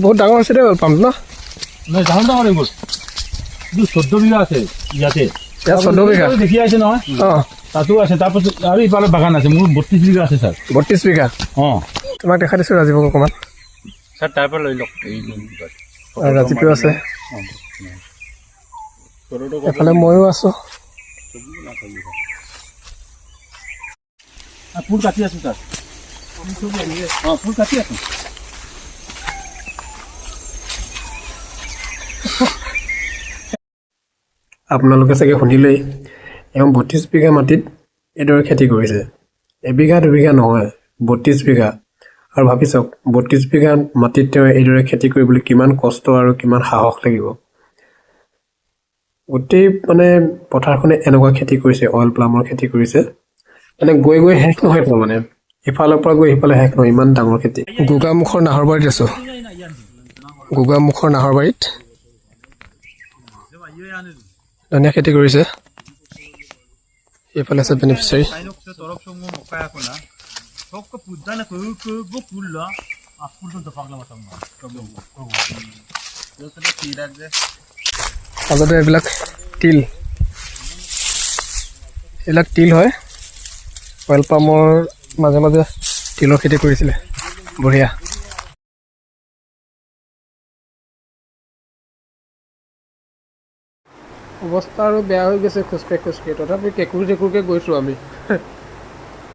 বহুত ডাঙৰ হৈছে দেই পাম ন নহয় ডাঙৰ এইবোৰ 14 বিঘা আছে ইয়াতে ইয়াত 14 বিঘা দেখি আছে নহয় তাতো আছে তাৰপিছত আৰু ইফালে বাগান আছে মোৰ 32 বিঘা আছে ছাৰ 32 বিঘা তোমাক দেখা দিছোঁ ৰাজীৱক অকণমান ছাৰ তাৰ পৰা লৈ লওক ৰাজীৱো আছে এফালে ময়ো আছোঁ ফুল কাটি আছোঁ ছাৰ ফুল কাটি আছোঁ আপোনালোকে চাগে শুনিলেই এওঁ 32 বিঘা মাটিত এইদৰে খেতি কৰিছে এবিঘা দুবিঘা নহয় 32 বিঘা আৰু ভাবি চাওক 32 বিঘা মাটিত তেওঁ এইদৰে খেতি কৰিবলৈ কিমান কষ্ট আৰু কিমান সাহস লাগিব গোটেই মানে পথাৰখনে এনেকুৱা খেতি কৰিছে অইল প্লামৰ খেতি কৰিছে মানে গৈ গৈ শেষ নহয় তো মানে ইফালৰ পৰা গৈ সিফালে শেষ নহয় ইমান ডাঙৰ খেতি গোগামুখৰ নাহৰবাৰীত আছোঁ গোগামুখৰ নাহৰবাৰীত ধুনীয়া খেতি কৰিছে এইফালে আছে বেনিফিচিয়াৰী মাজতে এইবিলাক তিল হয় অইল পামৰ মাজে মাজে তিলৰ খেতি কৰিছিলে বঢ়িয়া অৱস্থা আৰু বেয়া হৈ গৈছে খোজকাঢ়ি তথাপি কেঁকুৰি গৈছোঁ আমি